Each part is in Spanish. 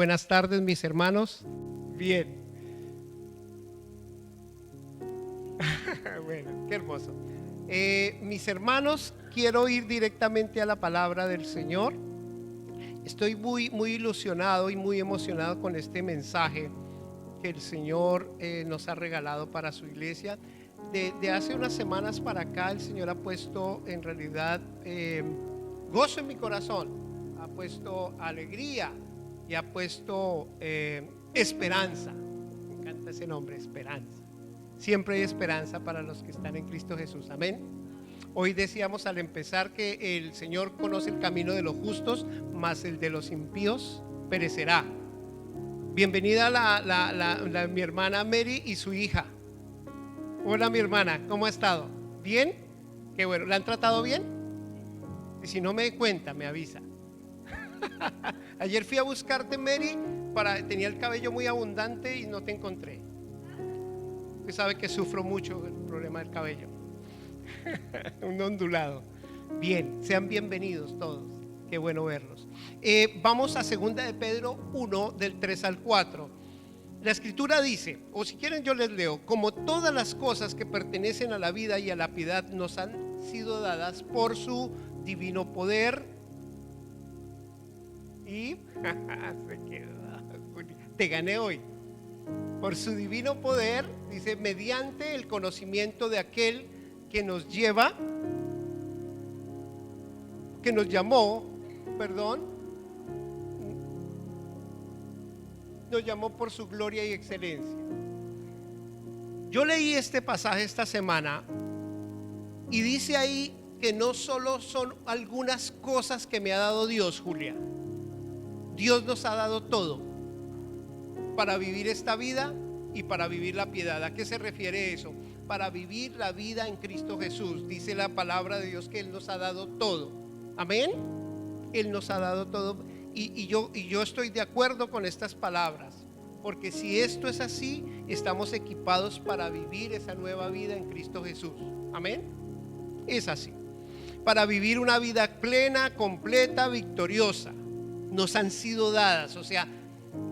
Buenas tardes, mis hermanos. Bien. Bueno, qué hermoso. Mis hermanos, quiero ir directamente a la palabra del Señor. Estoy muy ilusionado y muy emocionado con este mensaje que el Señor nos ha regalado para su iglesia. De hace unas semanas para acá, el Señor ha puesto en realidad gozo en mi corazón, ha puesto alegría y ha puesto esperanza. Me encanta ese nombre, esperanza. Siempre hay esperanza para los que están en Cristo Jesús. Amén. Hoy decíamos al empezar que el Señor conoce el camino de los justos, mas el de los impíos perecerá. Bienvenida mi hermana Mary y su hija. Hola, mi hermana, ¿cómo ha estado? ¿Bien? Qué bueno. ¿La han tratado bien? Y si no me cuenta, me avisa. Ayer fui a buscarte, Mary, tenía el cabello muy abundante y no te encontré. Usted sabe que sufro mucho el problema del cabello. Un ondulado. Bien, sean bienvenidos todos. Qué bueno verlos. Vamos a 2 de Pedro 1, del 3 al 4. La escritura dice, o si quieren yo les leo: como todas las cosas que pertenecen a la vida y a la piedad nos han sido dadas por su divino poder. Y te gané hoy. Por su divino poder, dice, mediante el conocimiento de aquel que nos llamó, nos llamó por su gloria y excelencia. Yo leí este pasaje esta semana y dice ahí que no solo son algunas cosas que me ha dado Dios, Julia. Dios nos ha dado todo para vivir esta vida y para vivir la piedad. ¿A qué se refiere eso? Para vivir la vida en Cristo Jesús. Dice la palabra de Dios que Él nos ha dado todo. Amén. Él nos ha dado todo. Y yo estoy de acuerdo con estas palabras, porque si esto es así, estamos equipados para vivir esa nueva vida en Cristo Jesús. Amén. Es así. Para vivir una vida plena, completa, victoriosa. Nos han sido dadas, o sea,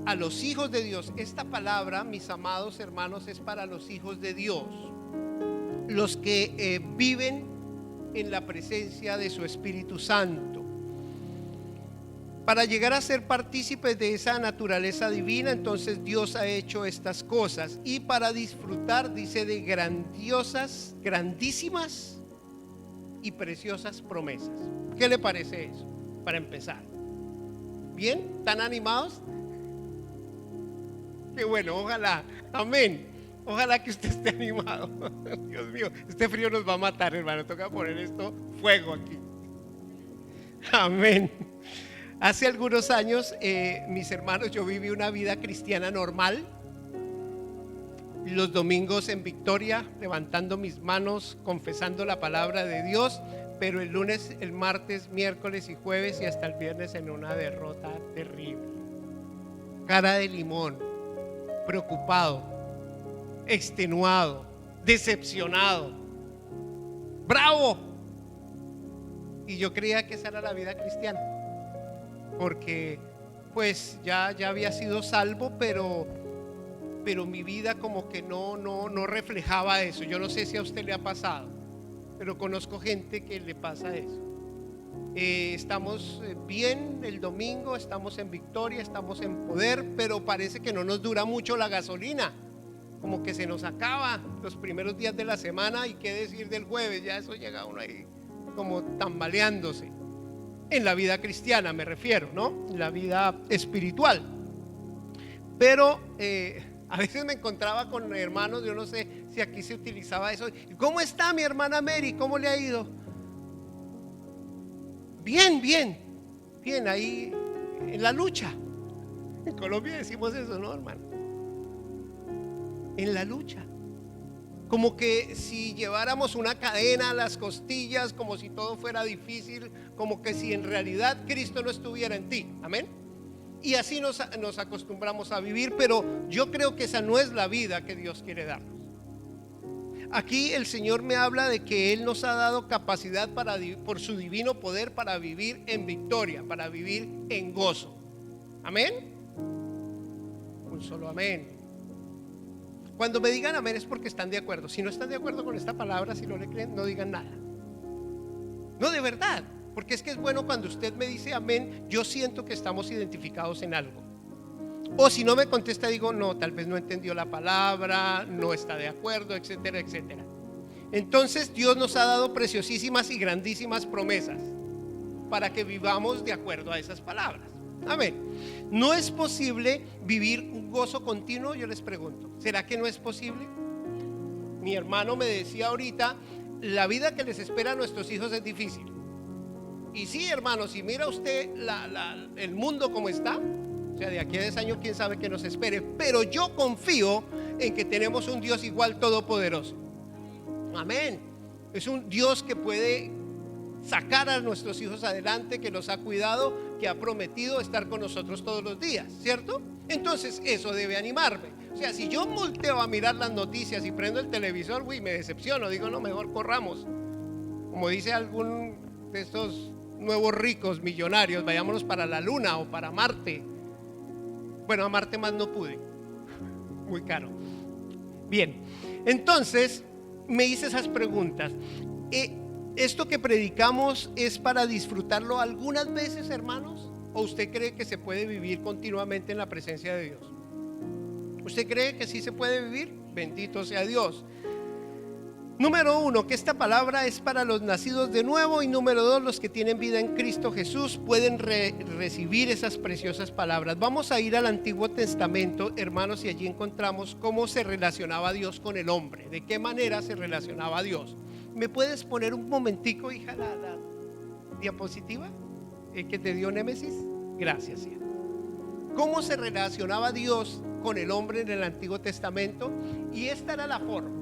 a los hijos de Dios. Esta palabra, mis amados hermanos, es para los hijos de Dios, los que viven en la presencia de su Espíritu Santo. Para llegar a ser partícipes de esa naturaleza divina, entonces Dios ha hecho estas cosas. Y para disfrutar, dice, de grandiosas, grandísimas y preciosas promesas. ¿Qué le parece eso? Para empezar. ¿Bien? ¿Están animados? Qué bueno, ojalá. Amén. Ojalá que usted esté animado. Dios mío, este frío nos va a matar, hermano. Toca poner esto fuego aquí. Amén. Hace algunos años, mis hermanos, yo viví una vida cristiana normal. Los domingos en victoria, levantando mis manos, confesando la palabra de Dios. Pero el lunes, el martes, miércoles y jueves y hasta el viernes en una derrota terrible. Cara de limón, preocupado, extenuado, decepcionado, bravo. Y yo creía que esa era la vida cristiana, porque pues ya había sido salvo, pero mi vida como que no reflejaba eso. Yo no sé si a usted le ha pasado, pero conozco gente que le pasa eso. Estamos bien el domingo, estamos en victoria, estamos en poder, pero parece que no nos dura mucho la gasolina. Como que se nos acaba los primeros días de la semana, y qué decir del jueves, ya eso llega uno ahí como tambaleándose. En la vida cristiana me refiero, ¿no? En la vida espiritual. Pero a veces me encontraba con hermanos, yo no sé si aquí se utilizaba eso. ¿Cómo está mi hermana Mary? ¿Cómo le ha ido? Bien, ahí en la lucha. En Colombia decimos eso, ¿no, hermano? En la lucha. Como que si lleváramos una cadena a las costillas, como si todo fuera difícil, como que si en realidad Cristo no estuviera en ti. Amén. Y así nos acostumbramos a vivir, pero yo creo que esa no es la vida que Dios quiere darnos. Aquí el Señor me habla de que Él nos ha dado capacidad por su divino poder para vivir en victoria, para vivir en gozo. Amén. un solo amén. Cuando me digan amén es porque están de acuerdo. Si no están de acuerdo con esta palabra, si no le creen, no digan nada. No, de verdad, porque es que es bueno cuando usted me dice amén, yo siento que estamos identificados en algo. O si no me contesta, digo, no, tal vez no entendió la palabra, no está de acuerdo, etcétera, etcétera. Entonces Dios nos ha dado preciosísimas y grandísimas promesas para que vivamos de acuerdo a esas palabras. Amén. ¿No es posible vivir un gozo continuo? Yo les pregunto, ¿será que no es posible? Mi hermano me decía ahorita, la vida que les espera a nuestros hijos es difícil. Y sí, hermano, si mira usted el mundo como está, o sea, de aquí a 10 años quién sabe qué nos espere, pero yo confío en que tenemos un Dios igual todopoderoso. Amén. Es un Dios que puede sacar a nuestros hijos adelante, que los ha cuidado, que ha prometido estar con nosotros todos los días, ¿cierto? Entonces eso debe animarme. O sea, si yo volteo a mirar las noticias y prendo el televisor, uy, me decepciono, digo, no, mejor corramos. Como dice algún de estos nuevos ricos millonarios, vayámonos para la luna o para Marte. Bueno, a Marte más no pude, muy caro. Bien, entonces me hice esas preguntas. ¿Esto que predicamos es para disfrutarlo algunas veces, hermanos? ¿O usted cree que se puede vivir continuamente en la presencia de Dios? ¿Usted cree que sí se puede vivir? Bendito sea Dios. Número 1, que esta palabra es para los nacidos de nuevo. Y número 2, los que tienen vida en Cristo Jesús pueden recibir esas preciosas palabras. Vamos a ir al Antiguo Testamento, hermanos, y allí encontramos cómo se relacionaba Dios con el hombre. De qué manera se relacionaba Dios. ¿Me puedes poner un momentico, hija, la diapositiva que te dio Némesis? Gracias, hija. ¿Cómo se relacionaba Dios con el hombre en el Antiguo Testamento? Y esta era la forma.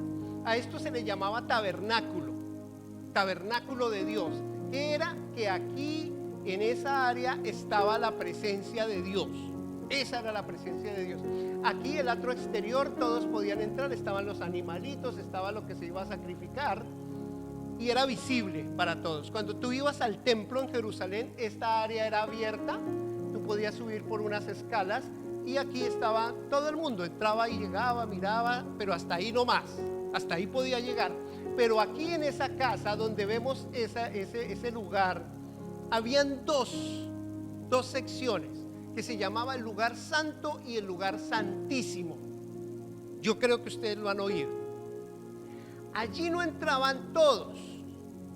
A esto se le llamaba tabernáculo, tabernáculo de Dios. Era que aquí en esa área estaba la presencia de Dios. Esa era la presencia de Dios. Aquí el atrio exterior todos podían entrar, estaban los animalitos, estaba lo que se iba a sacrificar y era visible para todos. Cuando tú ibas al templo en Jerusalén, esta área era abierta, tú podías subir por unas escalas y aquí estaba todo el mundo, entraba y llegaba, miraba, pero hasta ahí no más. Hasta ahí podía llegar. Pero aquí en esa casa donde vemos ese lugar, habían dos secciones que se llamaba el lugar santo y el lugar santísimo. Yo creo que ustedes lo han oído. Allí no entraban todos,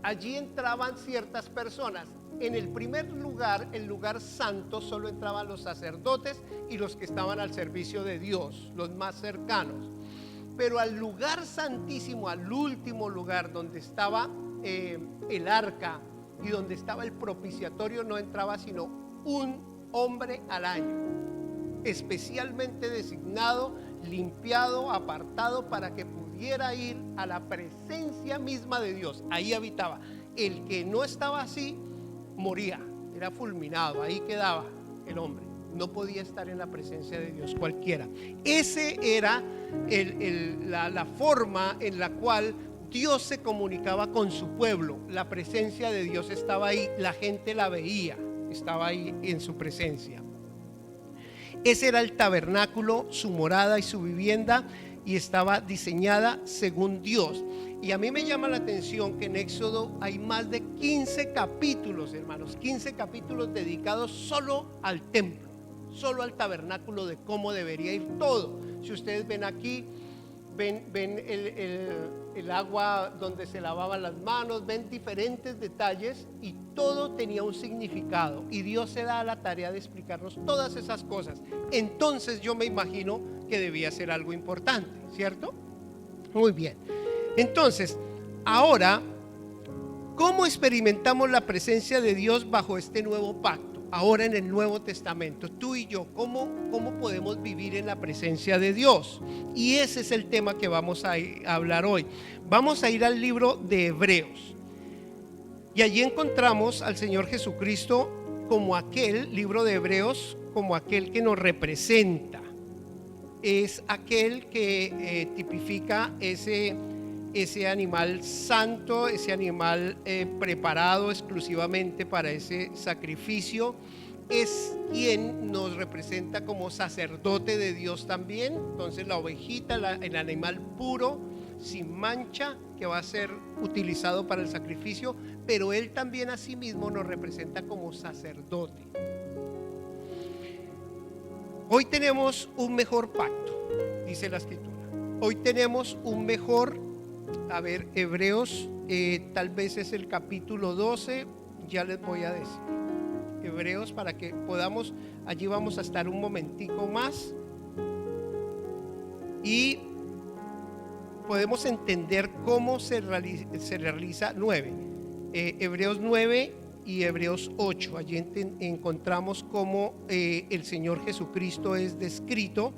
allí entraban ciertas personas. En el primer lugar, el lugar santo, solo entraban los sacerdotes y los que estaban al servicio de Dios, los más cercanos. Pero al lugar santísimo, al último lugar donde estaba el arca y donde estaba el propiciatorio, no entraba sino un hombre al año, especialmente designado, limpiado, apartado para que pudiera ir a la presencia misma de Dios. Ahí habitaba. El que no estaba así moría, era fulminado, ahí quedaba el hombre. No podía estar en la presencia de Dios cualquiera. Ese era la forma en la cual Dios se comunicaba con su pueblo. La presencia de Dios estaba ahí, la gente la veía, estaba ahí en su presencia. Ese era el tabernáculo, su morada y su vivienda, y estaba diseñada según Dios. Y a mí me llama la atención que en Éxodo hay más de 15 capítulos, hermanos, 15 capítulos dedicados solo al templo, solo al tabernáculo, de cómo debería ir todo. Si ustedes ven aquí, ven el agua donde se lavaban las manos, ven diferentes detalles y todo tenía un significado. Y Dios se da a la tarea de explicarnos todas esas cosas. Entonces yo me imagino que debía ser algo importante, ¿cierto? Muy bien. Entonces, ahora, ¿cómo experimentamos la presencia de Dios bajo este nuevo pacto? Ahora en el Nuevo Testamento, tú y yo, ¿cómo podemos vivir en la presencia de Dios? Y ese es el tema que vamos a hablar hoy. Vamos a ir al libro de Hebreos. Y allí encontramos al Señor Jesucristo como aquel, libro de Hebreos, como aquel que nos representa. Es aquel que tipifica ese animal santo, ese animal preparado exclusivamente para ese sacrificio, es quien nos representa como sacerdote de Dios también. Entonces la ovejita, el animal puro, sin mancha, que va a ser utilizado para el sacrificio, pero Él también a sí mismo nos representa como sacerdote. Hoy tenemos un mejor pacto, dice la Escritura. Hoy tenemos un mejor, Hebreos, tal vez es el capítulo 12, ya les voy a decir. Hebreos, para que podamos, allí vamos a estar un momentico más y podemos entender cómo se realiza 9. Hebreos 9 y Hebreos 8. Allí encontramos cómo el Señor Jesucristo es descrito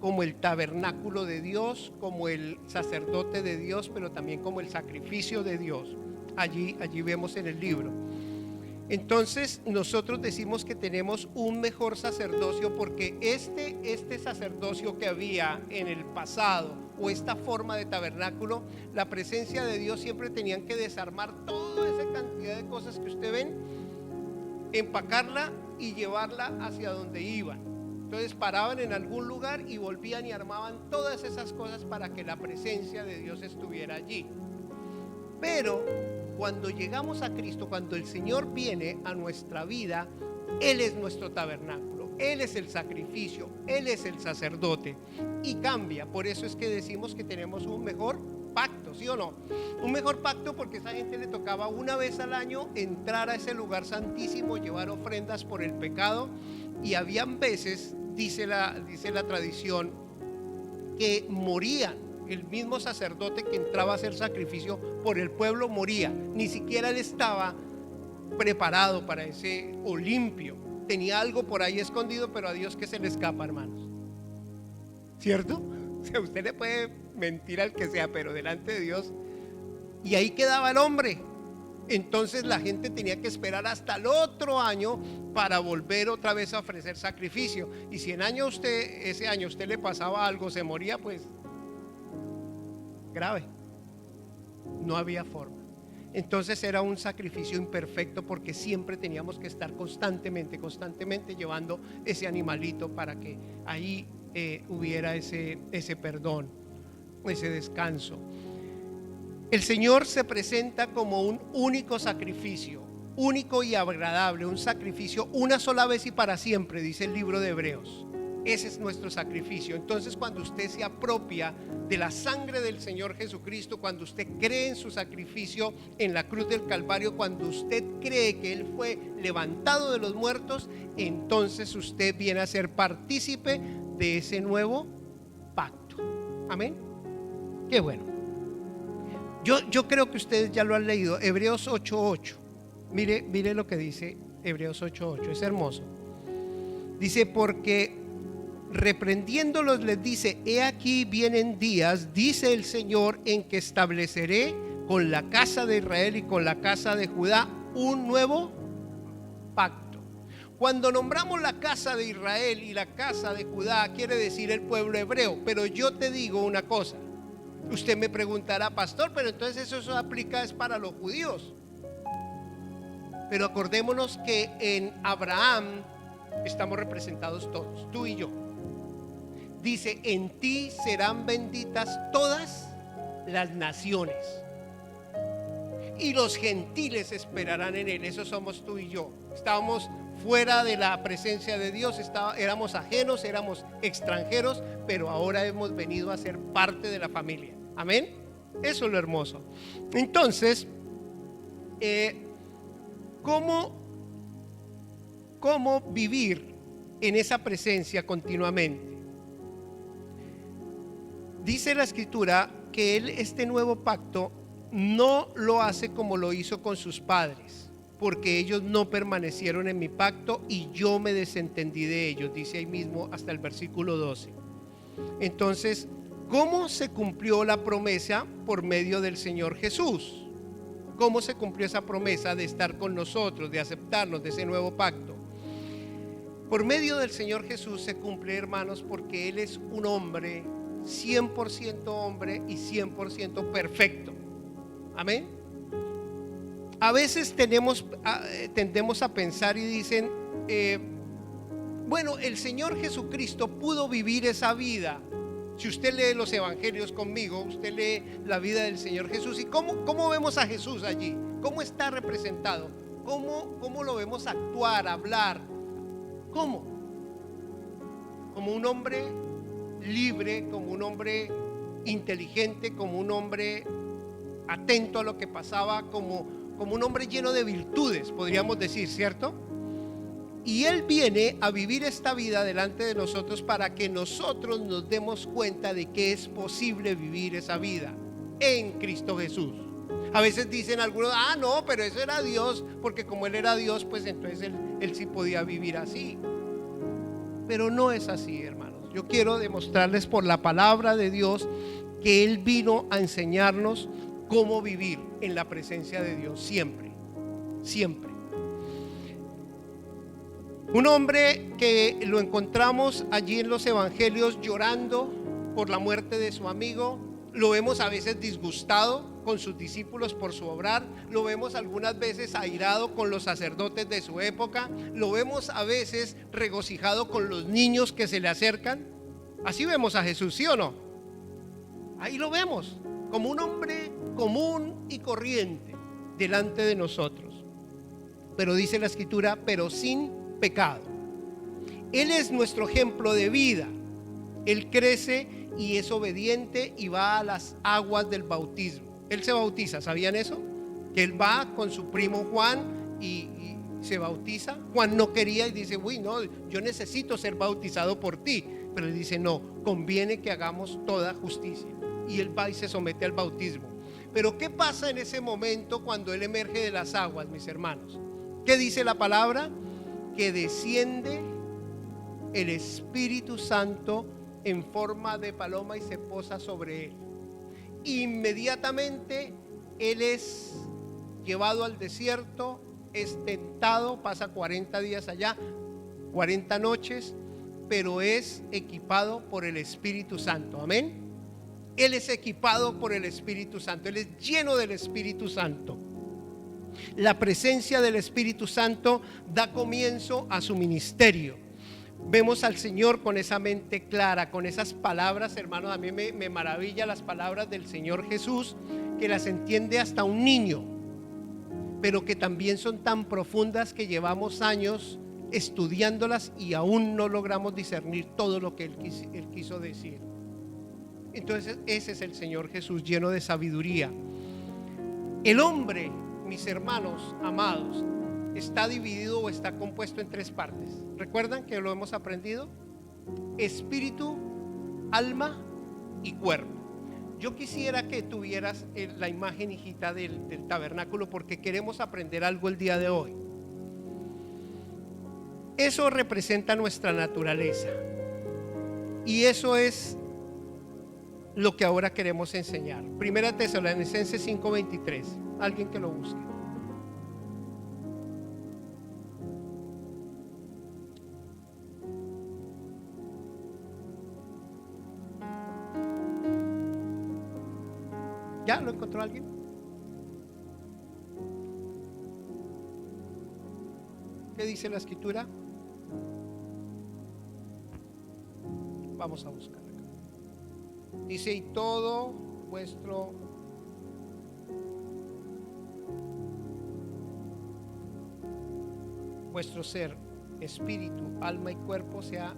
como el tabernáculo de Dios, como el sacerdote de Dios, pero también como el sacrificio de Dios. Allí vemos en el libro. Entonces nosotros decimos que tenemos un mejor sacerdocio porque este sacerdocio que había en el pasado, o esta forma de tabernáculo, la presencia de Dios siempre tenían que desarmar toda esa cantidad de cosas que usted ven, empacarla y llevarla hacia donde iban. Entonces paraban en algún lugar y volvían y armaban todas esas cosas para que la presencia de Dios estuviera allí. Pero cuando llegamos a Cristo, cuando el Señor viene a nuestra vida, Él es nuestro tabernáculo, Él es el sacrificio, Él es el sacerdote y cambia. Por eso es que decimos que tenemos un mejor pacto, ¿sí o no? Un mejor pacto porque a esa gente le tocaba una vez al año entrar a ese lugar santísimo, llevar ofrendas por el pecado, y habían veces, dice la tradición, que morían. El mismo sacerdote que entraba a hacer sacrificio por el pueblo moría. Ni siquiera él estaba preparado para ese, o limpio. Tenía algo por ahí escondido, pero a Dios que se le escapa, hermanos. ¿Cierto? O sea, usted le puede mentir al que sea, pero delante de Dios. Y ahí quedaba el hombre. Entonces la gente tenía que esperar hasta el otro año para volver otra vez a ofrecer sacrificio. Y si ese año usted le pasaba algo, se moría, pues grave, no había forma. Entonces era un sacrificio imperfecto porque siempre teníamos que estar constantemente llevando ese animalito para que ahí hubiera ese perdón, ese descanso. El Señor se presenta como un único sacrificio, único y agradable, un sacrificio una sola vez y para siempre, dice el libro de Hebreos. Ese es nuestro sacrificio. Entonces, cuando usted se apropia de la sangre del Señor Jesucristo, cuando usted cree en su sacrificio en la cruz del Calvario, cuando usted cree que Él fue levantado de los muertos, entonces usted viene a ser partícipe de ese nuevo pacto. Amén. Qué bueno. Yo creo que ustedes ya lo han leído. Hebreos 8:8. Mire lo que dice Hebreos 8:8. Es hermoso. Dice: porque reprendiéndolos les dice: he aquí vienen días, dice el Señor, en que estableceré con la casa de Israel y con la casa de Judá un nuevo pacto. Cuando nombramos la casa de Israel y la casa de Judá, quiere decir el pueblo hebreo. Pero yo te digo una cosa. Usted me preguntará: pastor, pero entonces eso aplica es para los judíos. Pero acordémonos que en Abraham estamos representados todos, tú y yo. Dice: en ti serán benditas todas las naciones y los gentiles esperarán en él. Eso somos tú y yo. Estábamos fuera de la presencia de Dios, éramos ajenos, éramos extranjeros, pero ahora hemos venido a ser parte de la familia. Amén. Eso es lo hermoso. Entonces, ¿cómo vivir en esa presencia continuamente? Dice la Escritura que Él, este nuevo pacto, no lo hace como lo hizo con sus padres, porque ellos no permanecieron en mi pacto y yo me desentendí de ellos, dice ahí mismo hasta el versículo 12. Entonces, ¿cómo se cumplió la promesa? Por medio del Señor Jesús. ¿Cómo se cumplió esa promesa de estar con nosotros, de aceptarnos, de ese nuevo pacto? Por medio del Señor Jesús se cumple, hermanos, porque Él es un hombre 100% hombre y 100% perfecto. Amén. A veces tendemos a pensar y dicen: Bueno, el Señor Jesucristo pudo vivir esa vida. Si usted lee los evangelios conmigo, usted lee la vida del Señor Jesús. ¿Y cómo vemos a Jesús allí? ¿Cómo está representado? ¿Cómo lo vemos actuar, hablar? ¿Cómo? Como un hombre libre, como un hombre inteligente, como un hombre atento a lo que pasaba, como un hombre lleno de virtudes, podríamos decir, ¿cierto? Y Él viene a vivir esta vida delante de nosotros para que nosotros nos demos cuenta de que es posible vivir esa vida en Cristo Jesús. A veces dicen algunos, no, pero eso era Dios, porque como Él era Dios, pues entonces él sí podía vivir así. Pero no es así, hermanos. Yo quiero demostrarles por la palabra de Dios que Él vino a enseñarnos cómo vivir en la presencia de Dios siempre, siempre. Un hombre que lo encontramos allí en los evangelios llorando por la muerte de su amigo. Lo vemos a veces disgustado con sus discípulos por su obrar. Lo vemos algunas veces airado con los sacerdotes de su época. Lo vemos a veces regocijado con los niños que se le acercan. Así vemos a Jesús, ¿sí o no? Ahí lo vemos como un hombre común y corriente delante de nosotros. Pero dice la Escritura, pero sin pecado. Él es nuestro ejemplo de vida. Él crece y es obediente y va a las aguas del bautismo. Él se bautiza, ¿sabían eso? Que él va con su primo Juan y se bautiza. Juan no quería y dice, uy, no, yo necesito ser bautizado por ti. Pero él dice, no, conviene que hagamos toda justicia. Y él va y se somete al bautismo. Pero ¿qué pasa en ese momento cuando él emerge de las aguas, mis hermanos? ¿Qué dice la palabra? Que desciende el Espíritu Santo en forma de paloma y se posa sobre él. Inmediatamente él es llevado al desierto, es tentado, pasa 40 días allá, 40 noches, pero es equipado por el Espíritu Santo. Amén. Él es equipado por el Espíritu Santo, él es lleno del Espíritu Santo. La presencia del Espíritu Santo da comienzo a su ministerio. Vemos al Señor con esa mente clara, con esas palabras, hermanos. A mí me maravilla las palabras del Señor Jesús, que las entiende hasta un niño, pero que también son tan profundas que llevamos años estudiándolas y aún no logramos discernir todo lo que Él quiso decir. Entonces ese es el Señor Jesús, lleno de sabiduría. El hombre, mis hermanos amados, está dividido o está compuesto en tres partes. ¿Recuerdan que lo hemos aprendido? Espíritu, alma y cuerpo. Yo quisiera que tuvieras la imagen, hijita, del tabernáculo, porque queremos aprender algo el día de hoy. Eso representa nuestra naturaleza y eso es lo que ahora queremos enseñar. Primera Tesalonicenses 5:23. Alguien que lo busque. ¿Ya lo encontró alguien? ¿Qué dice la Escritura? Vamos a buscar acá. Dice, y todo vuestro ser, espíritu, alma y cuerpo sea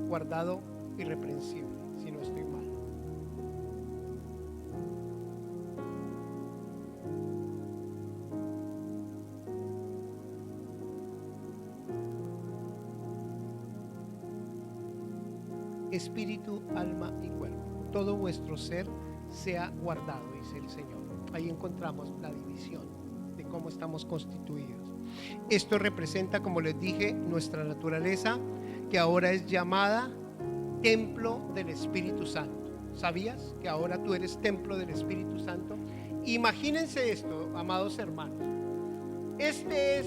guardado irreprensible, si no estoy mal. Espíritu, alma y cuerpo, todo vuestro ser sea guardado, dice el Señor. Ahí encontramos la división de cómo estamos constituidos. Esto representa, como les dije, nuestra naturaleza, que ahora es llamada templo del Espíritu Santo. ¿Sabías que ahora tú eres templo del Espíritu Santo? Imagínense esto, amados hermanos. Este es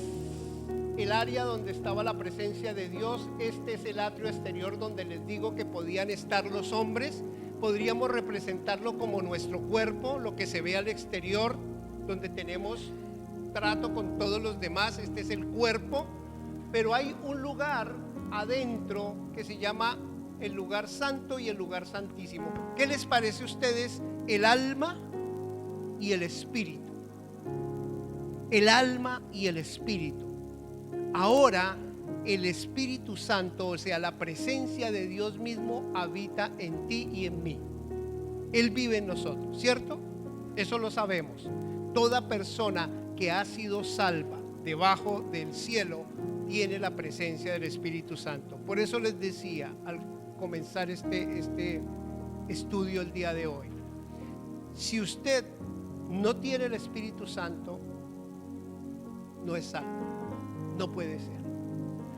el área donde estaba la presencia de Dios. Este es el atrio exterior donde les digo que podían estar los hombres. Podríamos representarlo como nuestro cuerpo, lo que se ve al exterior, donde tenemos trato con todos los demás. Este es el cuerpo. pero hay un lugar adentro que se llama el lugar santo y el lugar santísimo. ¿Qué les parece a ustedes el alma y el espíritu? El alma y el espíritu. Ahora el Espíritu Santo, o sea, la presencia de Dios mismo, habita en ti y en mí. Él vive en nosotros, ¿cierto? Eso lo sabemos. Toda persona que ha sido salva debajo del cielo tiene la presencia del Espíritu Santo. Por eso les decía al comenzar este estudio el día de hoy, si usted no tiene el Espíritu Santo, no es salvo, no puede ser.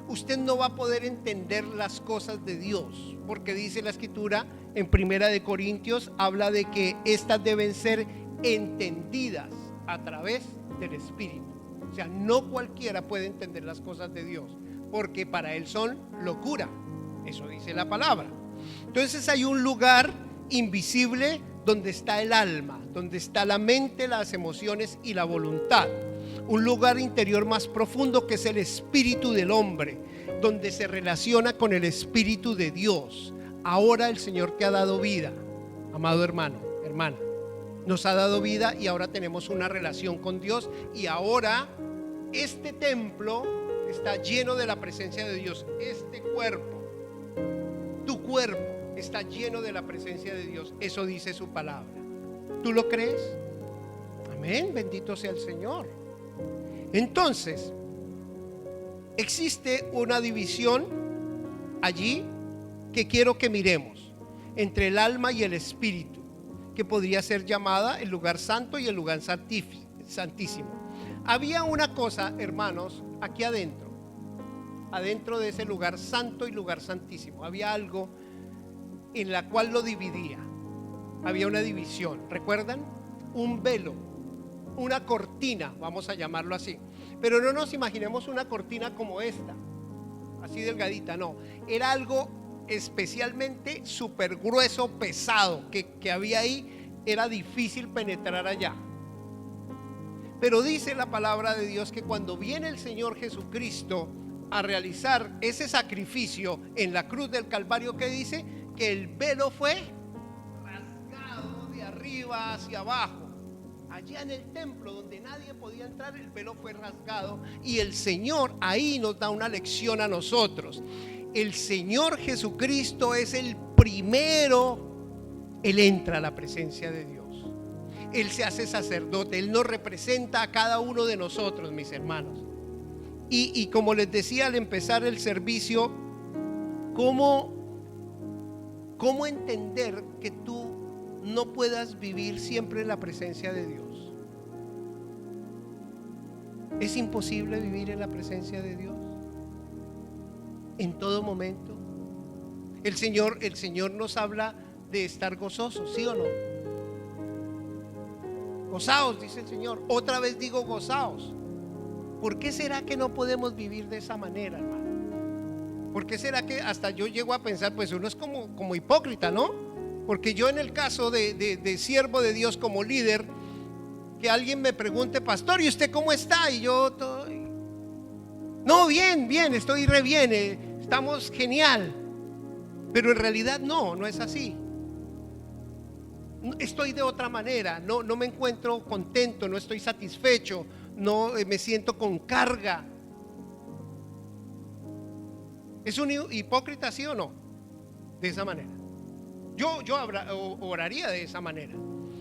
Usted no va a poder entender las cosas de Dios, porque dice la Escritura en Primera de Corintios, habla de que estas deben ser entendidas a través del Espíritu. O sea, no cualquiera puede entender las cosas de Dios, porque para él son locura. Eso dice la palabra. Entonces hay un lugar invisible donde está el alma, donde está la mente, las emociones y la voluntad. Un lugar interior más profundo que es el espíritu del hombre, donde se relaciona con el espíritu de Dios. Ahora el Señor te ha dado vida, amado hermano, hermana. Nos ha dado vida y ahora tenemos una relación con Dios, y ahora este templo está lleno de la presencia de Dios. Este cuerpo, tu cuerpo, está lleno de la presencia de Dios. Eso dice su palabra. ¿Tú lo crees? Amén, bendito sea el Señor. Entonces, existe una división allí que quiero que miremos entre el alma y el espíritu, que podría ser llamada el lugar santo y el lugar santísimo. Había una cosa, hermanos, aquí adentro de ese lugar santo y lugar santísimo, había algo en la cual lo dividía. Había una división, ¿recuerdan? Un velo, una cortina, vamos a llamarlo así. Pero no nos imaginemos una cortina como esta, así delgadita, no. Era algo especialmente súper grueso, pesado, que había ahí. Era difícil penetrar allá. Pero dice la palabra de Dios que cuando viene el Señor Jesucristo a realizar ese sacrificio en la cruz del Calvario, que dice que el velo fue rasgado de arriba hacia abajo. Allá en el templo donde nadie podía entrar, el velo fue rasgado, y el Señor ahí nos da una lección a nosotros. El Señor Jesucristo es el primero. Él entra a la presencia de Dios. Él se hace sacerdote. Él nos representa a cada uno de nosotros, mis hermanos. Y como les decía al empezar el servicio, ¿cómo entender que tú no puedas vivir siempre en la presencia de Dios? ¿Es imposible vivir en la presencia de Dios en todo momento? El Señor nos habla de estar gozosos, ¿sí o no? Gozaos, dice el Señor. Otra vez digo gozaos. ¿Por qué será que no podemos vivir de esa manera, hermano? ¿Por qué será que hasta yo llego a pensar, pues uno es como hipócrita, ¿no? Porque yo, en el caso de siervo de Dios, como líder, que alguien me pregunte: pastor, ¿y usted cómo está? Y yo, no, bien, estoy re bien, estamos genial. Pero en realidad no es así. Estoy de otra manera, no me encuentro contento, no estoy satisfecho, no me siento con carga. ¿Es un hipócrita, sí o no? De esa manera. Yo oraría de esa manera.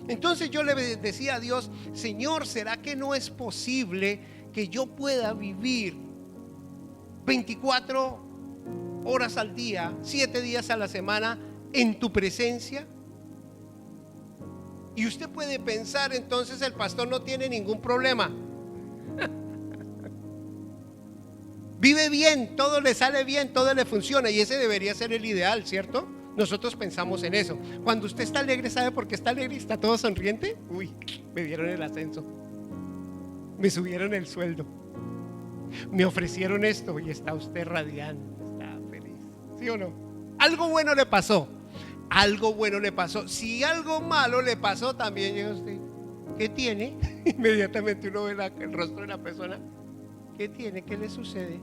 Entonces yo le decía a Dios: Señor, ¿será que no es posible que yo pueda vivir 24 horas al día, 7 días a la semana en tu presencia? Y usted puede pensar, entonces el pastor no tiene ningún problema. Vive bien, todo le sale bien, todo le funciona, y ese debería ser el ideal, ¿cierto? Nosotros pensamos en eso. Cuando usted está alegre, ¿sabe por qué está alegre y está todo sonriente? Uy, me dieron el ascenso, me subieron el sueldo, me ofrecieron esto, y está usted radiante, está feliz, ¿sí o no? Algo bueno le pasó. Algo bueno le pasó. Si algo malo le pasó, también llega usted: ¿qué tiene? Inmediatamente uno ve el rostro de la persona. ¿Qué tiene? ¿Qué le sucede?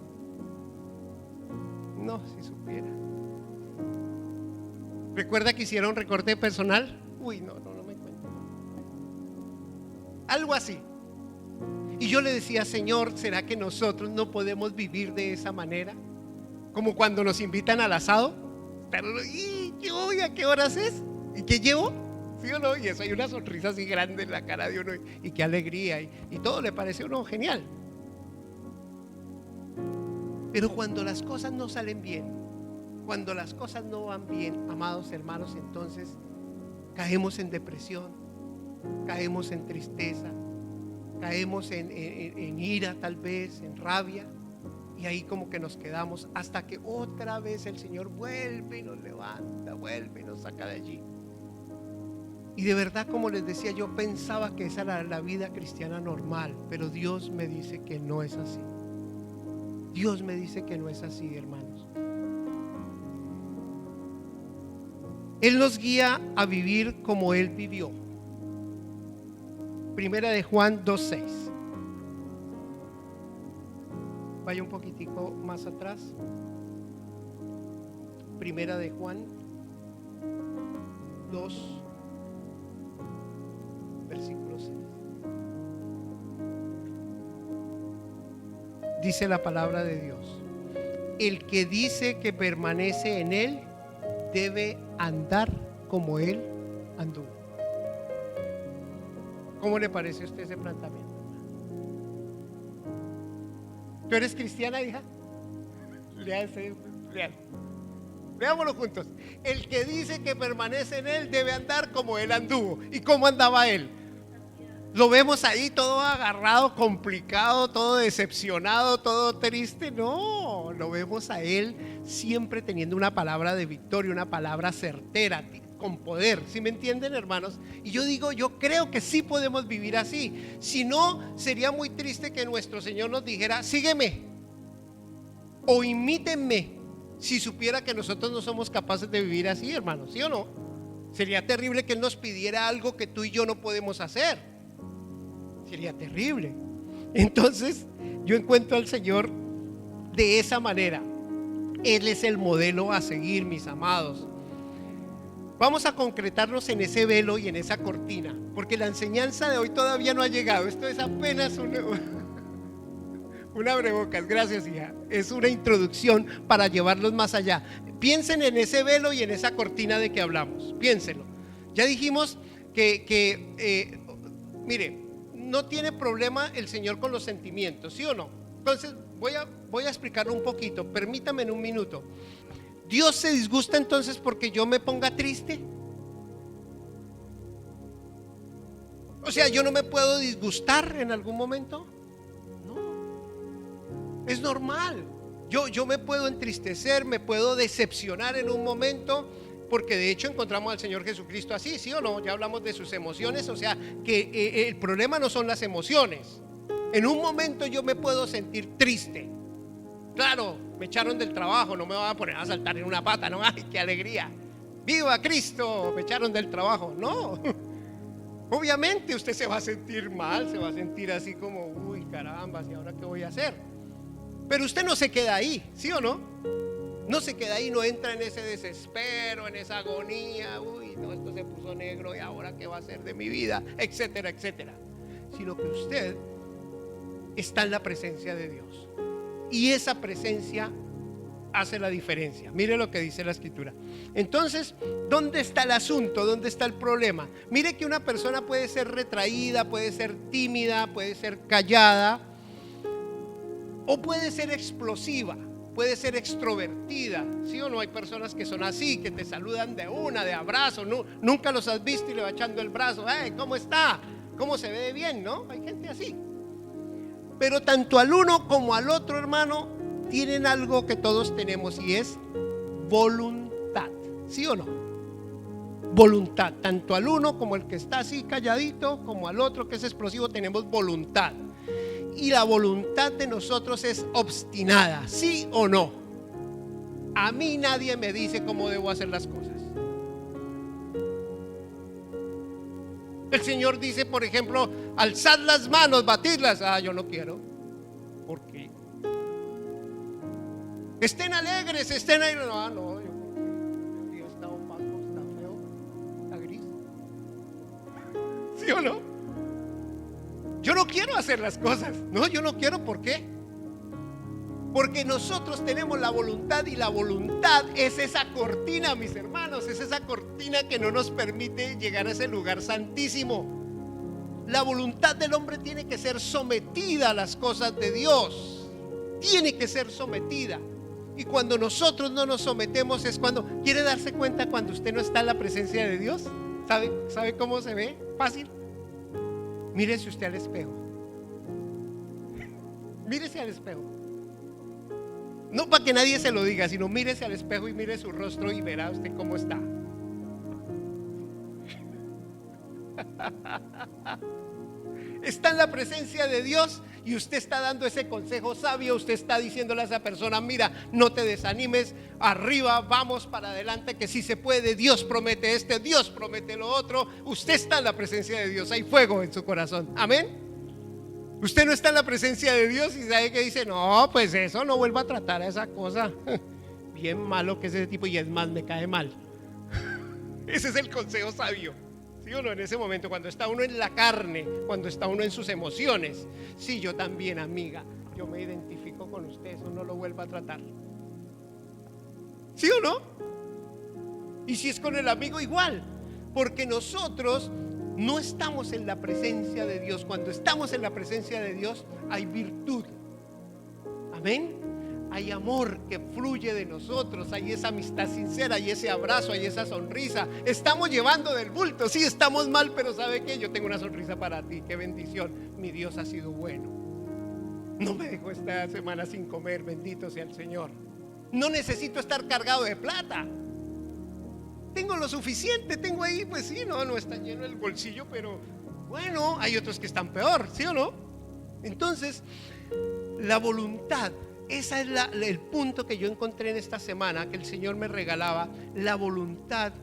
No, si supiera. ¿Recuerda que hicieron recorte personal? Uy, no me cuento. Algo así. Y yo le decía, Señor, ¿será que nosotros no podemos vivir de esa manera? Como cuando nos invitan al asado. Pero, ¿y qué voy? ¿A qué horas es? ¿Y qué llevo? ¿Sí o no? Y eso, hay una sonrisa así grande en la cara de uno. Y qué alegría. Y todo le parece a uno genial. Pero cuando las cosas no salen bien, cuando las cosas no van bien, amados hermanos, entonces caemos en depresión, caemos en tristeza, caemos en ira tal vez, en rabia. Y ahí como que nos quedamos hasta que otra vez el Señor vuelve y nos levanta, vuelve y nos saca de allí. Y de verdad, como les decía, yo pensaba que esa era la vida cristiana normal, pero Dios me dice que no es así. Dios me dice que no es así, hermanos. Él nos guía a vivir como Él vivió. Primera de Juan 2:6. Vaya un poquitico más atrás. Primera de Juan 2, versículo 6. Dice la palabra de Dios: el que dice que permanece en Él debe andar como Él anduvo. ¿Cómo le parece a usted ese planteamiento? ¿Tú eres cristiana, hija? Veámoslo juntos. El que dice que permanece en Él debe andar como Él anduvo. ¿Y cómo andaba Él? Lo vemos ahí todo agarrado, complicado, todo decepcionado, todo triste. No, lo vemos a Él siempre teniendo una palabra de victoria, una palabra certera, con poder. ¿Sí me entienden, hermanos? Y yo digo, yo creo que sí podemos vivir así. Si no, sería muy triste que nuestro Señor nos dijera: sígueme o imítenme, si supiera que nosotros no somos capaces de vivir así, hermanos. ¿Sí o no? Sería terrible que Él nos pidiera algo que tú y yo no podemos hacer. Sería terrible. Entonces yo encuentro al Señor de esa manera. Él es el modelo a seguir, mis amados. Vamos a concretarnos en ese velo y en esa cortina, porque la enseñanza de hoy todavía no ha llegado. Esto es apenas una abrebocas. Gracias, hija. Es una introducción para llevarlos más allá. Piensen en ese velo y en esa cortina de que hablamos. Piénsenlo. Ya dijimos que mire, no tiene problema el Señor con los sentimientos, ¿sí o no? Entonces voy a explicarlo un poquito. Permítame en un minuto. ¿Dios se disgusta entonces porque yo me ponga triste? O sea, ¿yo no me puedo disgustar en algún momento? No. Es normal. Yo me puedo entristecer, me puedo decepcionar en un momento, porque de hecho encontramos al Señor Jesucristo así, ¿sí o no? Ya hablamos de sus emociones. O sea, que el problema no son las emociones. En un momento yo me puedo sentir triste. Claro, me echaron del trabajo, no me voy a poner a saltar en una pata, ¿no? ¡Ay, qué alegría! ¡Viva Cristo! Me echaron del trabajo. No, obviamente usted se va a sentir mal, se va a sentir así como: uy, caramba, ¿y ahora qué voy a hacer? Pero usted no se queda ahí, ¿sí o no? No se queda ahí, no entra en ese desespero, en esa agonía: uy, no, esto se puso negro y ahora qué va a ser de mi vida, etcétera, etcétera. Sino que usted está en la presencia de Dios. Y esa presencia hace la diferencia. Mire lo que dice la Escritura. Entonces, ¿dónde está el asunto? ¿Dónde está el problema? Mire que una persona puede ser retraída, puede ser tímida, puede ser callada, o puede ser explosiva, puede ser extrovertida. ¿Sí o no? Hay personas que son así, que te saludan de una, de abrazo. Nunca los has visto y le va echando el brazo: hey, ¿cómo está? ¿Cómo se ve de bien? ¿No? Hay gente así. Pero tanto al uno como al otro, hermano, tienen algo que todos tenemos, y es voluntad. ¿Sí o no? Voluntad. Tanto al uno como el que está así calladito, como al otro que es explosivo, tenemos voluntad. Y la voluntad de nosotros es obstinada. ¿Sí o no? A mí nadie me dice cómo debo hacer las cosas. El Señor dice, por ejemplo: alzad las manos, batidlas. Yo no quiero. ¿Por qué? Estén alegres, estén ahí. No, el día está opaco, está feo, está gris. ¿Sí o no? Yo no quiero hacer las cosas. No, yo no quiero. ¿Por qué? Porque nosotros tenemos la voluntad, y la voluntad es esa cortina, mis hermanos, es esa cortina que no nos permite llegar a ese lugar santísimo. La voluntad del hombre tiene que ser sometida a las cosas de Dios. Tiene que ser sometida. Y cuando nosotros no nos sometemos es cuando quiere darse cuenta cuando usted no está en la presencia de Dios. ¿Sabe cómo se ve? Fácil. Mírese usted al espejo. Mírese al espejo. No para que nadie se lo diga, sino mírese al espejo y mire su rostro y verá usted cómo está. Está en la presencia de Dios y usted está dando ese consejo sabio. Usted está diciéndole a esa persona: mira, no te desanimes, arriba, vamos para adelante, que si se puede. Dios promete Dios promete lo otro. Usted está en la presencia de Dios, hay fuego en su corazón. Amén. Usted no está en la presencia de Dios y sabe que dice: no, pues eso, no vuelva a tratar a esa cosa. Bien malo que es ese tipo, y es más, me cae mal. Ese es el consejo sabio. ¿Sí o no? En ese momento, cuando está uno en la carne, cuando está uno en sus emociones. Sí, yo también, amiga, yo me identifico con usted, eso no lo vuelva a tratar. ¿Sí o no? Y si es con el amigo, igual. Porque nosotros no estamos en la presencia de Dios. Cuando estamos en la presencia de Dios hay virtud. Amén. Hay amor que fluye de nosotros. Hay esa amistad sincera, hay ese abrazo, hay esa sonrisa. Estamos llevando del bulto. Sí, estamos mal, pero ¿sabe qué? Yo tengo una sonrisa para ti. Qué bendición. Mi Dios ha sido bueno. No me dejó esta semana sin comer. Bendito sea el Señor. No necesito estar cargado de plata. Tengo lo suficiente, tengo ahí, pues sí, no está lleno el bolsillo, pero bueno, hay otros que están peor, ¿sí o no? Entonces, la voluntad, ese es el punto que yo encontré en esta semana, que el Señor me regalaba, la voluntad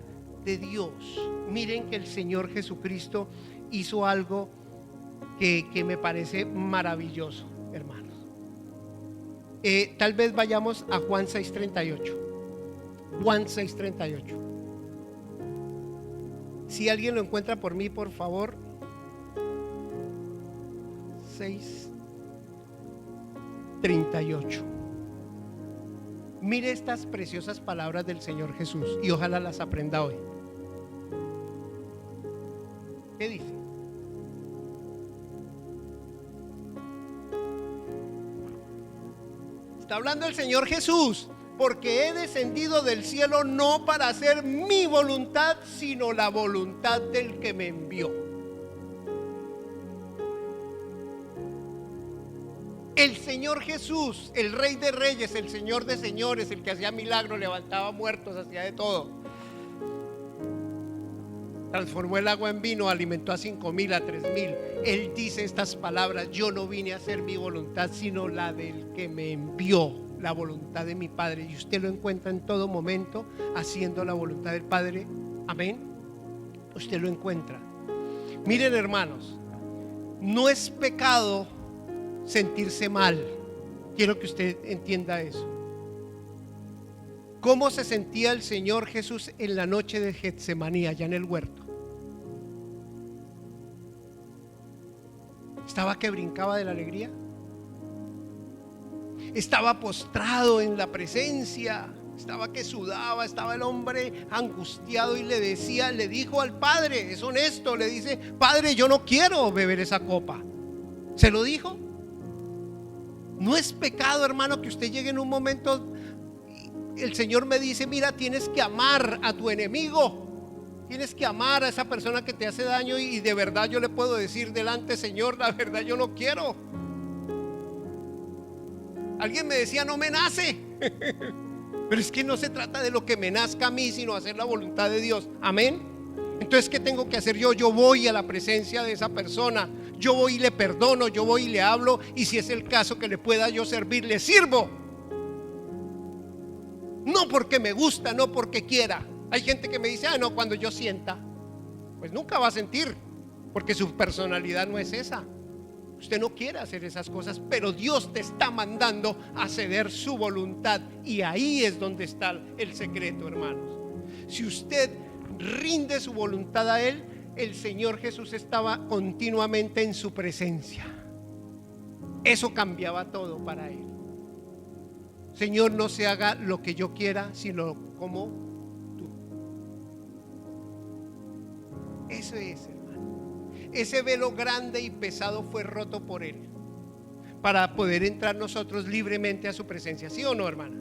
de Dios. Miren que el Señor Jesucristo hizo algo que me parece maravilloso, hermanos. Tal vez vayamos a Juan 6:38. Juan 6:38. Si alguien lo encuentra por mí, por favor. 6:38. Mire estas preciosas palabras del Señor Jesús y ojalá las aprenda hoy. ¿Qué dice? Está hablando el Señor Jesús: porque he descendido del cielo no para hacer mi voluntad, sino la voluntad del que me envió. El Señor Jesús, el Rey de Reyes, el Señor de Señores, el que hacía milagros, levantaba muertos, hacía de todo. Transformó el agua en vino, alimentó a 5,000, a 3,000. Él dice estas palabras: yo no vine a hacer mi voluntad, sino la del que me envió. La voluntad de mi Padre. Y usted lo encuentra en todo momento haciendo la voluntad del Padre. Amén. Usted lo encuentra. Miren, hermanos, no es pecado sentirse mal. Quiero que usted entienda eso. ¿Cómo se sentía el Señor Jesús en la noche de Getsemaní, allá en el huerto? ¿Estaba que brincaba de la alegría? Estaba postrado en la presencia, estaba que sudaba, estaba el hombre angustiado y le dijo al Padre, es honesto, le dice: Padre, yo no quiero beber esa copa. ¿Se lo dijo? No es pecado, hermano, que usted llegue en un momento. El Señor me dice: mira, tienes que amar a tu enemigo, tienes que amar a esa persona que te hace daño, y de verdad yo le puedo decir delante: Señor, la verdad yo no quiero. Alguien me decía: no me nace. Pero es que no se trata de lo que me nazca a mí, sino hacer la voluntad de Dios. Amén. Entonces, ¿qué tengo que hacer yo? Yo voy a la presencia de esa persona, yo voy y le perdono, yo voy y le hablo, y si es el caso que le pueda yo servir, le sirvo. No porque me gusta, no porque quiera. Hay gente que me dice: no, cuando yo sienta. Pues nunca va a sentir, porque su personalidad no es esa. Usted no quiere hacer esas cosas, pero Dios te está mandando a ceder su voluntad. Y ahí es donde está el secreto, hermanos. Si usted rinde su voluntad a Él, el Señor Jesús estaba continuamente en su presencia. Eso cambiaba todo para Él. Señor, no se haga lo que yo quiera, sino como tú. Eso es, hermano. Ese velo grande y pesado fue roto por Él, para poder entrar nosotros libremente a su presencia. ¿Sí o no, hermana?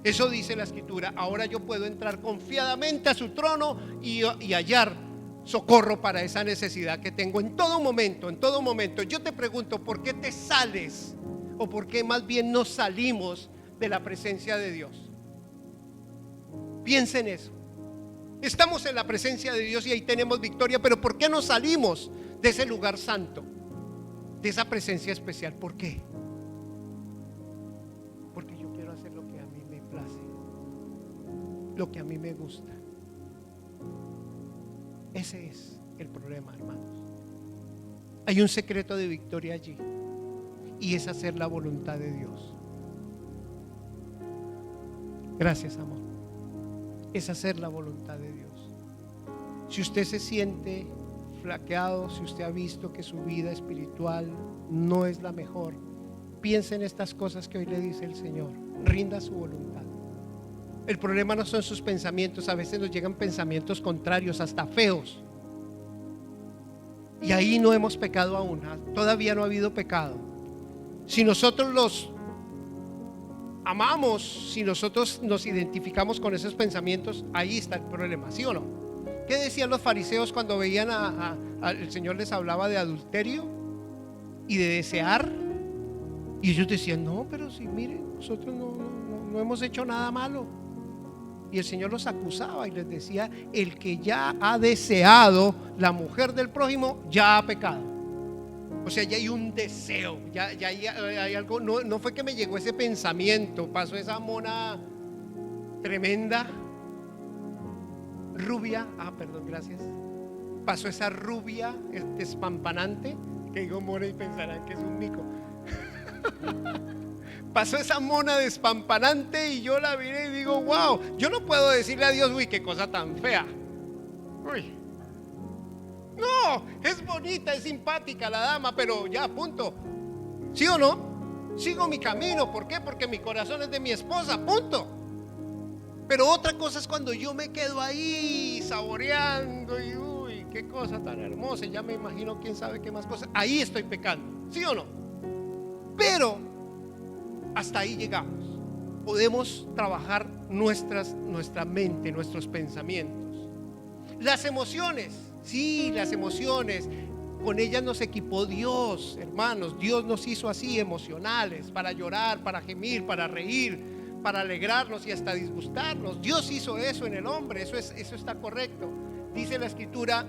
Eso dice la Escritura. Ahora yo puedo entrar confiadamente a su trono y hallar socorro para esa necesidad que tengo en todo momento, en todo momento. Yo te pregunto, ¿por qué te sales? ¿O por qué más bien no salimos de la presencia de Dios? Piensa en eso. Estamos en la presencia de Dios y ahí tenemos victoria, pero ¿por qué no salimos de ese lugar santo, de esa presencia especial? ¿Por qué? Porque yo quiero hacer lo que a mí me place, lo que a mí me gusta. Ese es el problema, hermanos. Hay un secreto de victoria allí, y es hacer la voluntad de Dios. Gracias, amor. Es hacer la voluntad de Dios. Si usted se siente flaqueado, si usted ha visto que su vida espiritual no es la mejor, piense en estas cosas que hoy le dice el Señor. Rinda su voluntad. El problema no son sus pensamientos. A veces nos llegan pensamientos contrarios, hasta feos, y ahí no hemos pecado aún. Todavía no ha habido pecado. Si nosotros los amamos, si nosotros nos identificamos con esos pensamientos, ahí está el problema, ¿sí o no? ¿Qué decían los fariseos cuando veían el Señor les hablaba de adulterio y de desear? Y ellos decían, no, pero si miren, nosotros no hemos hecho nada malo. Y el Señor los acusaba y les decía, el que ya ha deseado la mujer del prójimo ya ha pecado. O sea, ya hay un deseo, ya hay algo. No fue que me llegó ese pensamiento, pasó esa mona tremenda, rubia, perdón, gracias. Pasó esa rubia despampanante, que digo mona y pensarán que es un mico. Pasó esa mona despampanante y yo la miré y digo, wow, yo no puedo decirle a Dios, uy, qué cosa tan fea. Uy. No, es bonita, es simpática la dama, pero ya, punto. ¿Sí o no? Sigo mi camino. ¿Por qué? Porque mi corazón es de mi esposa, punto. Pero otra cosa es cuando yo me quedo ahí saboreando y uy, qué cosa tan hermosa. Ya me imagino quién sabe qué más cosas. Ahí estoy pecando, ¿sí o no? Pero hasta ahí llegamos. Podemos trabajar nuestra mente, nuestros pensamientos. Las emociones, sí, las emociones, con ellas nos equipó Dios, hermanos. Dios nos hizo así, emocionales, para llorar, para gemir, para reír, para alegrarnos y hasta disgustarnos. Dios hizo eso en el hombre, eso está correcto. Dice la Escritura,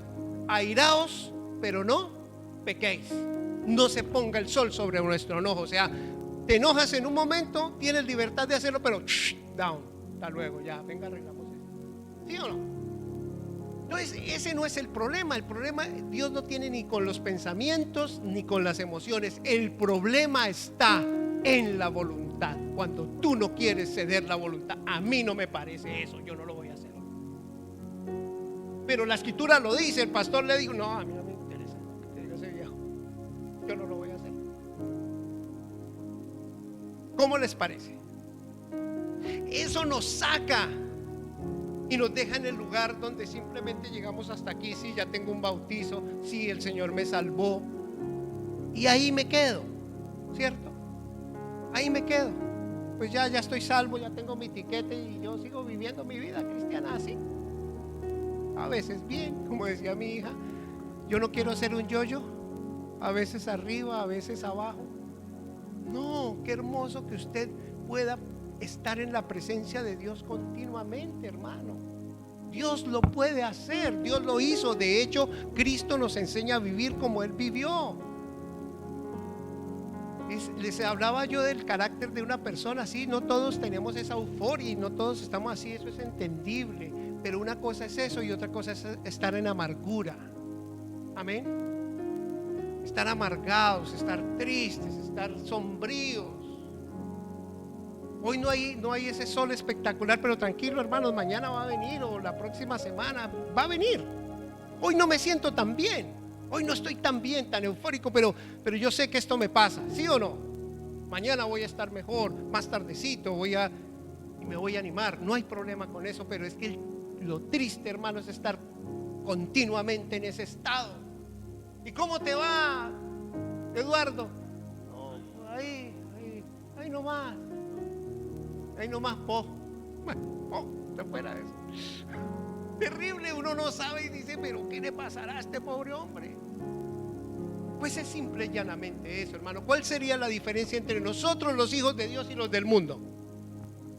airaos, pero no pequéis. No se ponga el sol sobre nuestro enojo. O sea, te enojas en un momento, tienes libertad de hacerlo, pero down, hasta luego, ya, venga, arreglamos esto. ¿Sí o no? No, ese no es el problema. El problema Dios no tiene ni con los pensamientos ni con las emociones. El problema está en la voluntad. Cuando tú no quieres ceder la voluntad, a mí no me parece eso, yo no lo voy a hacer. Pero la Escritura lo dice, el pastor le dijo, no, a mí no me interesa que te diga ese viejo, yo no lo voy a hacer. ¿Cómo les parece? Eso nos saca y nos deja en el lugar donde simplemente llegamos hasta aquí. Sí, ya tengo un bautizo, sí, el Señor me salvó y ahí me quedo, ¿cierto? Ahí me quedo. Pues ya estoy salvo, ya tengo mi tiquete y yo sigo viviendo mi vida cristiana así. A veces bien, como decía mi hija, yo no quiero ser un yo-yo, a veces arriba, a veces abajo. No, qué hermoso que usted pueda estar en la presencia de Dios continuamente, hermano. Dios lo puede hacer, Dios lo hizo. De hecho, Cristo nos enseña a vivir como Él vivió. Les hablaba yo del carácter de una persona así. No todos tenemos esa euforia y no todos estamos así, eso es entendible. Pero una cosa es eso y otra cosa es estar en amargura. Amén. estar amargados, estar tristes, estar sombríos. Hoy no hay ese sol espectacular, pero tranquilo, hermanos, mañana va a venir, o la próxima semana va a venir. Hoy no me siento tan bien, hoy no estoy tan bien, tan eufórico, pero yo sé que esto me pasa, ¿sí o no? Mañana voy a estar mejor, más tardecito y me voy a animar. No hay problema con eso, pero es que lo triste, hermano, es estar continuamente en ese estado. ¿Y cómo te va, Eduardo? No, ahí nomás. Ahí nomás, se fuera de eso. Terrible, uno no sabe y dice, pero ¿qué le pasará a este pobre hombre? Pues es simple y llanamente eso, hermano. ¿Cuál sería la diferencia entre nosotros, los hijos de Dios, y los del mundo?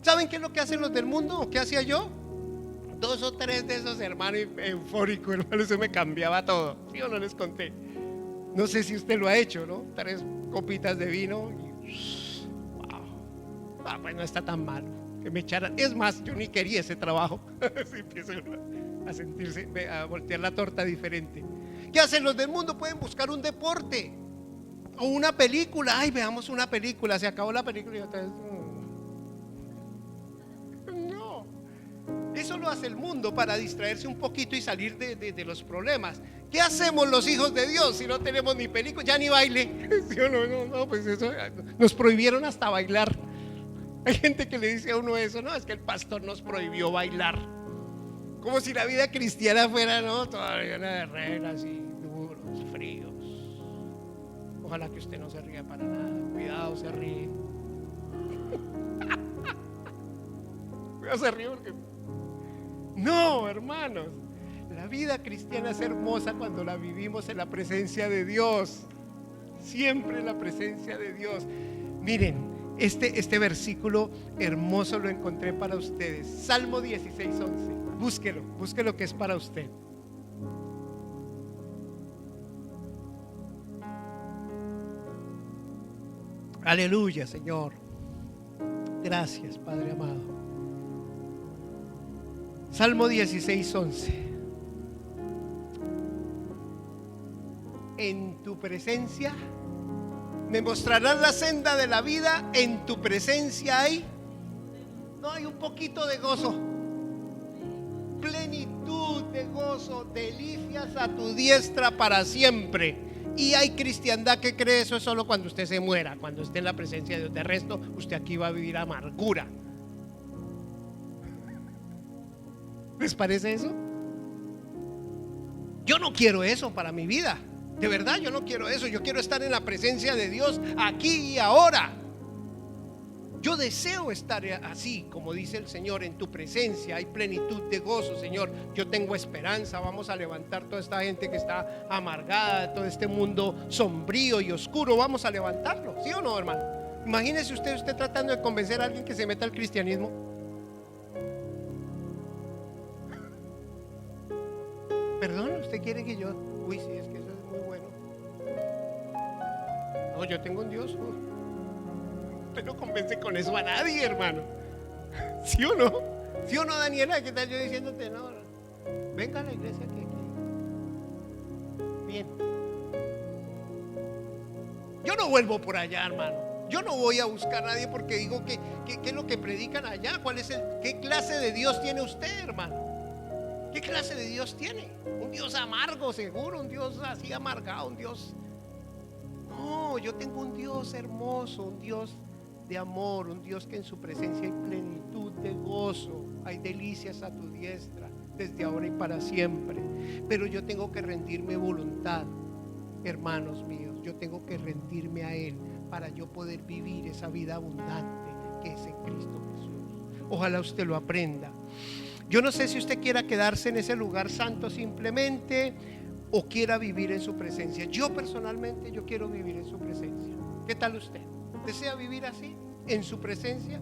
¿Saben qué es lo que hacen los del mundo? ¿O qué hacía yo? 2 o 3 de esos hermanos eufóricos, hermano, eso me cambiaba todo. ¿Sí o no les conté? No sé si usted lo ha hecho, ¿no? 3 copitas de vino y wow. Pues no está tan mal que me echaran. Es más, yo ni quería ese trabajo. Si empiezo a sentirse, a voltear la torta diferente. ¿Qué hacen los del mundo? Pueden buscar un deporte o una película. Ay, veamos una película. Se acabó la película y otra vez. No. Eso lo hace el mundo para distraerse un poquito y salir de los problemas. ¿Qué hacemos los hijos de Dios si no tenemos ni película, ya ni baile? ¿Sí o no? No, pues eso, nos prohibieron hasta bailar. Hay gente que le dice a uno eso, no, es que el pastor nos prohibió bailar. Como si la vida cristiana fuera, ¿no? Todavía una de reglas y duros, fríos. Ojalá que usted no se ría para nada. Cuidado, se ríe. Cuidado, se ríe porque... No, hermanos. La vida cristiana es hermosa cuando la vivimos en la presencia de Dios. Siempre en la presencia de Dios. Miren, este versículo hermoso lo encontré para ustedes. Salmo 16:11. Búsquelo que es para usted. Aleluya, Señor. Gracias, Padre amado. Salmo 16:11. En tu presencia me mostrarás la senda de la vida. En tu presencia hay un poquito de gozo, plenitud de gozo, delicias a tu diestra para siempre. Y hay cristiandad que cree eso es solo cuando usted se muera, cuando esté en la presencia de Dios. De resto, usted aquí va a vivir amargura. ¿Les parece eso? Yo no quiero eso para mi vida. De verdad, yo no quiero eso. Yo quiero estar en la presencia de Dios aquí y ahora. Yo deseo estar así, como dice el Señor, en tu presencia hay plenitud de gozo, Señor. Yo tengo esperanza. Vamos a levantar toda esta gente que está amargada, todo este mundo sombrío y oscuro. Vamos a levantarlo, ¿sí o no, hermano? Imagínese usted tratando de convencer a alguien que se meta al cristianismo. Perdón, ¿usted quiere que yo? Uy, sí, es que eso es muy bueno. No, yo tengo un Dios. Usted no convence con eso a nadie, hermano. ¿Sí o no? ¿Sí o no, Daniela? ¿Qué tal yo diciéndote? No, venga a la iglesia aquí. Bien. Yo no vuelvo por allá, hermano. Yo no voy a buscar a nadie porque digo ¿qué es lo que predican allá? ¿Qué clase de Dios tiene usted, hermano? ¿Qué clase de Dios tiene? Un Dios amargo, seguro, un Dios así amargado, un Dios... No, yo tengo un Dios hermoso, un Dios de amor, un Dios que en su presencia hay plenitud de gozo, hay delicias a tu diestra, desde ahora y para siempre. Pero yo tengo que rendirme voluntad, hermanos míos, yo tengo que rendirme a Él para yo poder vivir esa vida abundante que es en Cristo Jesús. Ojalá usted lo aprenda. Yo no sé si usted quiera quedarse en ese lugar santo simplemente o quiera vivir en su presencia. Yo personalmente, yo quiero vivir en su presencia. ¿Qué tal usted? ¿Desea vivir así, en su presencia?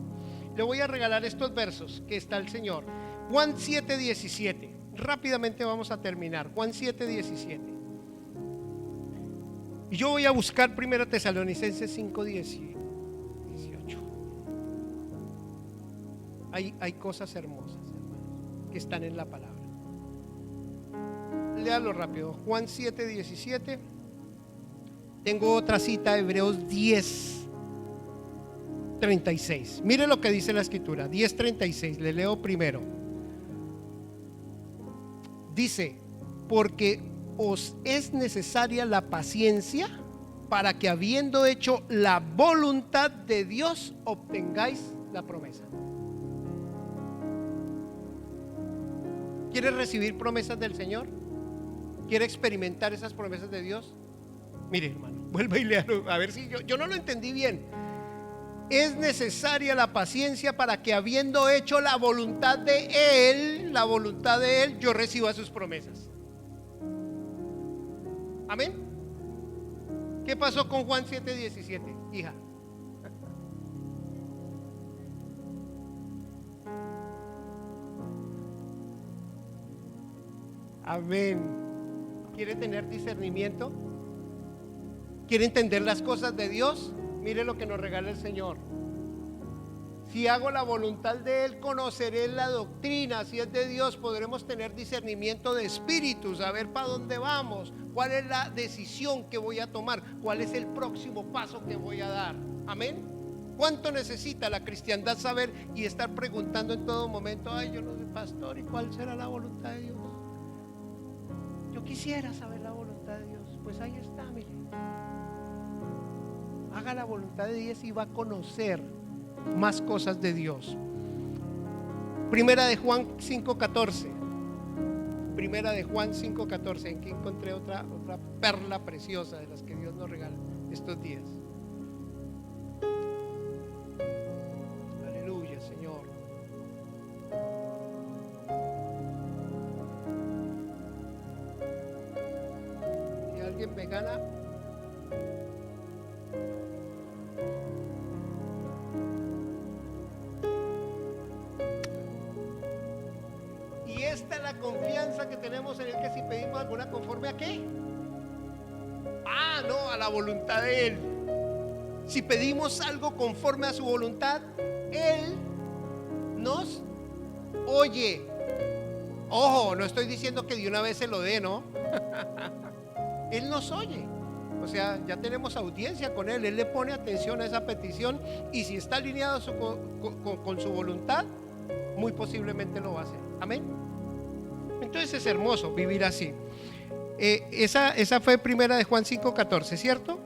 Le voy a regalar estos versos que está el Señor. Juan 7:17. Rápidamente vamos a terminar. Juan 7:17. Y yo voy a buscar 1 Tesalonicenses 5:18. Hay cosas hermosas, hermanos, que están en la palabra. Léalo rápido. Juan 7:17. Tengo otra cita, Hebreos 10:36. Mire lo que dice la escritura, 10:36, le leo primero. Dice: porque os es necesaria la paciencia para que, habiendo hecho la voluntad de Dios, obtengáis la promesa. ¿Quiere recibir promesas del Señor? ¿Quiere experimentar esas promesas de Dios? Mire, hermano, vuelva y léalo, a ver si yo no lo entendí bien. Es necesaria la paciencia para que, habiendo hecho la voluntad de Él, yo reciba sus promesas. Amén. ¿Qué pasó con Juan 7:17, hija? Amén. ¿Quiere tener discernimiento? ¿Quiere entender las cosas de Dios? Mire lo que nos regala el Señor. Si hago la voluntad de Él, conoceré la doctrina. Si es de Dios, podremos tener discernimiento de espíritu, saber para dónde vamos, cuál es la decisión que voy a tomar, cuál es el próximo paso que voy a dar. Amén. ¿Cuánto necesita la cristiandad saber y estar preguntando en todo momento? Ay, yo no soy pastor, ¿y cuál será la voluntad de Dios? Yo quisiera saber la voluntad de Dios. Pues ahí está, mire. Haga la voluntad de Dios y va a conocer más cosas de Dios. Primera de Juan 5:14. Primera de Juan 5:14. Aquí encontré otra perla preciosa de las que Dios nos regala estos días. Aleluya, Señor. Si alguien me gana, esta es la confianza que tenemos en Él, que si pedimos alguna, ¿conforme a qué? No, a la voluntad de Él. Si pedimos algo conforme a su voluntad, Él nos oye. Ojo, no estoy diciendo que de una vez se lo dé, ¿no? Él nos oye. O sea, ya tenemos audiencia con Él. Él le pone atención a esa petición, y si está alineado con su voluntad, muy posiblemente lo va a hacer. Amén. Entonces es hermoso vivir así. Esa fue primera de Juan 5:14, ¿cierto?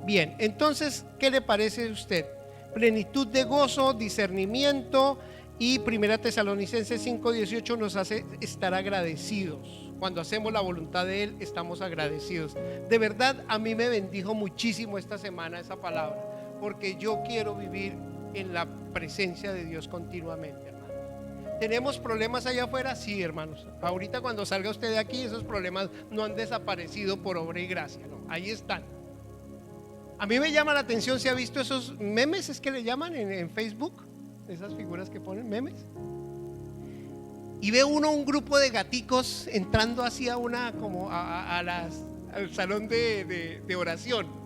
Bien, entonces, ¿qué le parece a usted? Plenitud de gozo, discernimiento, y primera Tesalonicenses 5:18 nos hace estar agradecidos. Cuando hacemos la voluntad de Él, estamos agradecidos. De verdad, a mí me bendijo muchísimo esta semana esa palabra, porque yo quiero vivir en la presencia de Dios continuamente. ¿Tenemos problemas allá afuera? Sí, hermanos. Ahorita cuando salga usted de aquí, esos problemas no han desaparecido por obra y gracia, no, ahí están. A mí me llama la atención, ¿se ha visto esos memes? ¿Es que le llaman en Facebook? Esas figuras que ponen memes. Y ve uno un grupo de gaticos entrando hacia al salón de oración.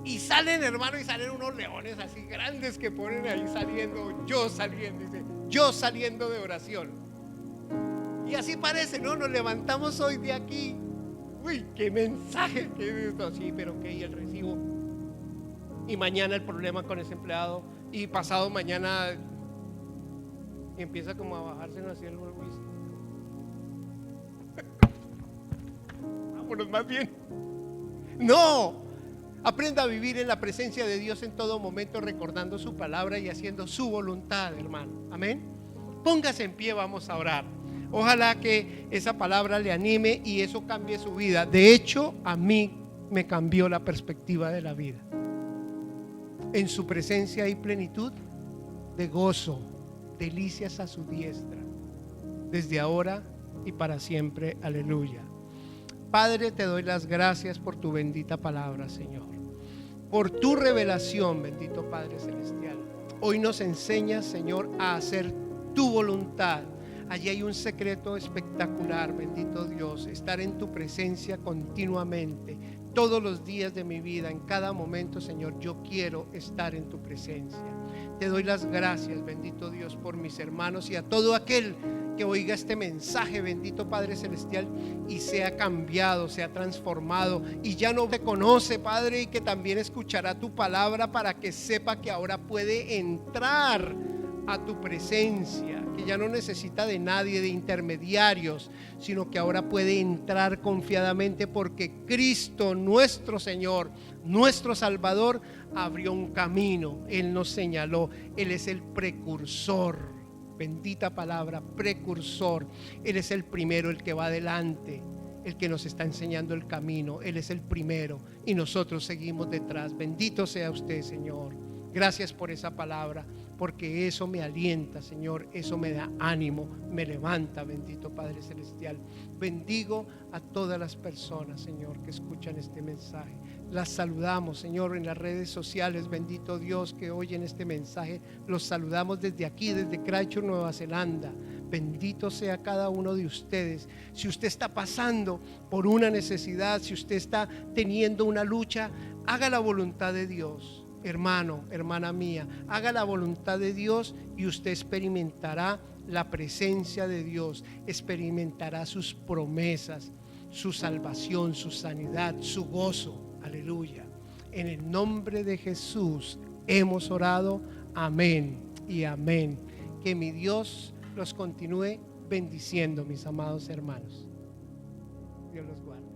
Y salen, hermano, y salen unos leones así grandes que ponen ahí saliendo, dice, yo saliendo de oración. Y así parece, ¿no? Nos levantamos hoy de aquí. Uy, qué mensaje, qué esto, sí, pero qué, y el recibo. Y mañana el problema con ese empleado, y pasado mañana empieza como a bajarse hacia el huevo. Vámonos más bien. No. Aprenda a vivir en la presencia de Dios en todo momento, recordando su palabra y haciendo su voluntad, hermano. Amén. Póngase en pie, vamos a orar. Ojalá que esa palabra le anime y eso cambie su vida. De hecho, a mí me cambió la perspectiva de la vida. En su presencia hay plenitud de gozo, delicias a su diestra, desde ahora y para siempre. Aleluya. Padre, te doy las gracias por tu bendita palabra, Señor, por tu revelación, bendito Padre Celestial. Hoy nos enseñas, Señor, a hacer tu voluntad. Allí hay un secreto espectacular, bendito Dios, estar en tu presencia continuamente, Todos los días de mi vida, en cada momento, Señor, yo quiero estar en tu presencia. Te doy las gracias, bendito Dios, por mis hermanos y a todo aquel que oiga este mensaje, bendito Padre Celestial, y sea cambiado, sea transformado, y ya no te conoce, Padre, y que también escuchará tu palabra para que sepa que ahora puede entrar a tu presencia, que ya no necesita de nadie, de intermediarios, sino que ahora puede entrar confiadamente porque Cristo, nuestro Señor, nuestro Salvador, abrió un camino. Él nos señaló. Él es el precursor. Bendita palabra, precursor. Él es el primero, el que va adelante, el que nos está enseñando el camino. Él es el primero y nosotros seguimos detrás. Bendito sea usted, Señor. Gracias por esa palabra, porque eso me alienta, Señor, eso me da ánimo, me levanta, bendito Padre Celestial. Bendigo a todas las personas, Señor, que escuchan este mensaje. Las saludamos, Señor, en las redes sociales, bendito Dios, que oyen este mensaje. Los saludamos desde aquí, desde Christchurch, Nueva Zelanda. Bendito sea cada uno de ustedes. Si usted está pasando por una necesidad, si usted está teniendo una lucha, haga la voluntad de Dios. Hermano, hermana mía, haga la voluntad de Dios y usted experimentará la presencia de Dios, experimentará sus promesas, su salvación, su sanidad, su gozo. Aleluya. En el nombre de Jesús hemos orado. Amén y amén. Que mi Dios los continúe bendiciendo, mis amados hermanos. Dios los guarde.